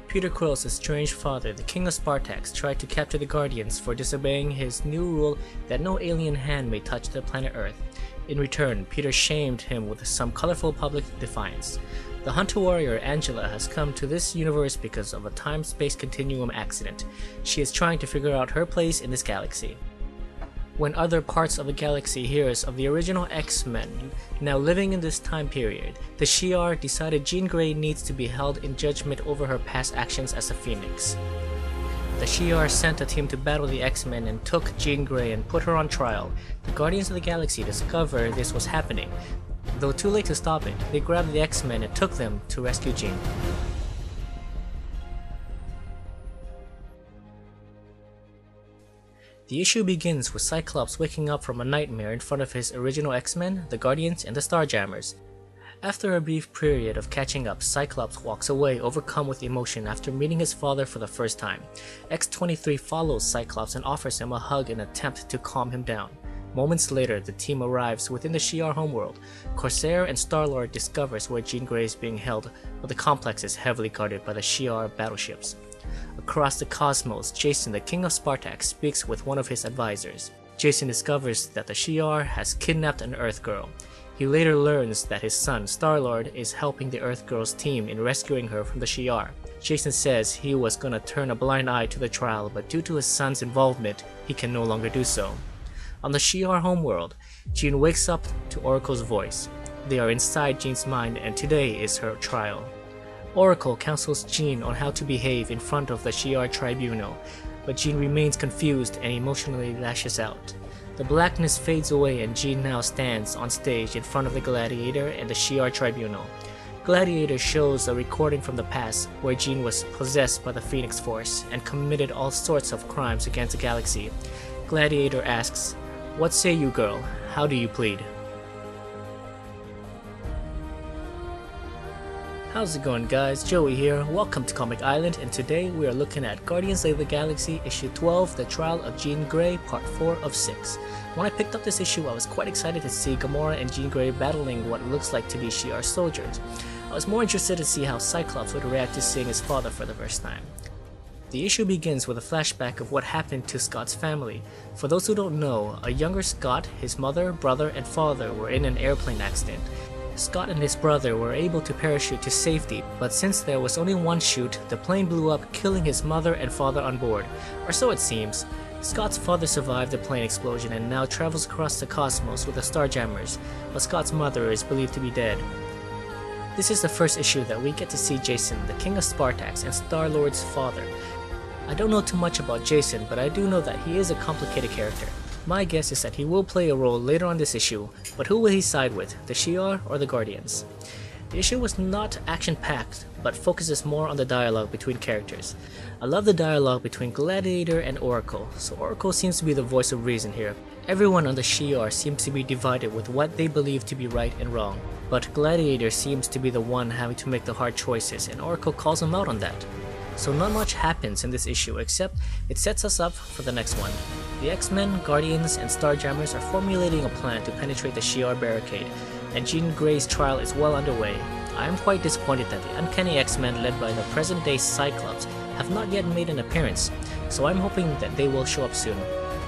Peter Quill's estranged father, the King of Spartax, tried to capture the Guardians for disobeying his new rule that no alien hand may touch the planet Earth. In return, Peter shamed him with some colorful public defiance. The hunter warrior Angela has come to this universe because of a time-space continuum accident. She is trying to figure out her place in this galaxy. When other parts of the galaxy hears of the original X-Men now living in this time period, the shi'ar decided Jean Grey needs to be held in judgment over her past actions as a Phoenix. The shi'ar sent a team to battle the X-Men and took Jean Grey and put her on trial. The Guardians of the Galaxy discovered this was happening. Though too late to stop it, they grabbed the X-Men and took them to rescue Jean. The issue begins with Cyclops waking up from a nightmare in front of his original X-Men, the Guardians, and the Starjammers. After a brief period of catching up, Cyclops walks away overcome with emotion after meeting his father for the first time. X-23 follows Cyclops and offers him a hug in an attempt to calm him down. Moments later, the team arrives within the shi'ar homeworld. Corsair and Star-Lord discovers where Jean Grey is being held, but the complex is heavily guarded by the shi'ar battleships. Across the cosmos, Jason, the King of Spartax, speaks with one of his advisors. Jason discovers that the shi'ar has kidnapped an Earth girl. He later learns that his son, Star-Lord, is helping the Earth girl's team in rescuing her from the shi'ar. Jason says he was gonna turn a blind eye to the trial, but due to his son's involvement, he can no longer do so. On the shi'ar homeworld, Jean wakes up to Oracle's voice. They are inside Jean's mind, and today is her trial. Oracle counsels Jean on how to behave in front of the shi'ar tribunal, but Jean remains confused and emotionally lashes out. The blackness fades away and Jean now stands on stage in front of the Gladiator and the shi'ar tribunal. Gladiator shows a recording from the past where Jean was possessed by the Phoenix Force and committed all sorts of crimes against the galaxy. Gladiator asks, "What say you, girl? How do you plead?" How's it going, guys? Joey here. Welcome to Comic Island, and today we are looking at Guardians of the Galaxy issue 12, The Trial of Jean Grey, part 4 of 6. When I picked up this issue, I was quite excited to see Gamora and Jean Grey battling what looks like to be shi'ar soldiers. I was more interested to see how Cyclops would react to seeing his father for the first time. The issue begins with a flashback of what happened to Scott's family. For those who don't know, a younger Scott, his mother, brother, and father were in an airplane accident. Scott and his brother were able to parachute to safety, but since there was only one chute, the plane blew up, killing his mother and father on board. Or so it seems. Scott's father survived the plane explosion and now travels across the cosmos with the Starjammers, but Scott's mother is believed to be dead. This is the first issue that we get to see Jason, the King of Spartax, and Star-Lord's father. I don't know too much about Jason, but I do know that he is a complicated character. My guess is that he will play a role later on this issue, but who will he side with, the shi'ar or the Guardians? The issue was not action-packed, but focuses more on the dialogue between characters. I love the dialogue between Gladiator and Oracle, so Oracle seems to be the voice of reason here. Everyone on the shi'ar seems to be divided with what they believe to be right and wrong, but Gladiator seems to be the one having to make the hard choices, and Oracle calls him out on that. So not much happens in this issue, except it sets us up for the next one. The X-Men, Guardians, and Starjammers are formulating a plan to penetrate the shi'ar barricade, and Jean Grey's trial is well underway. I am quite disappointed that the Uncanny X-Men led by the present-day Cyclops have not yet made an appearance, so I'm hoping that they will show up soon.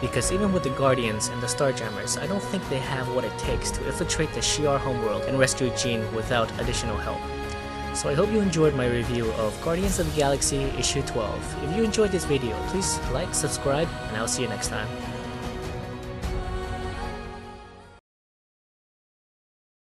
Because even with the Guardians and the Starjammers, I don't think they have what it takes to infiltrate the shi'ar homeworld and rescue Jean without additional help. So I hope you enjoyed my review of Guardians of the Galaxy issue 12. If you enjoyed this video, please like, subscribe, and I'll see you next time.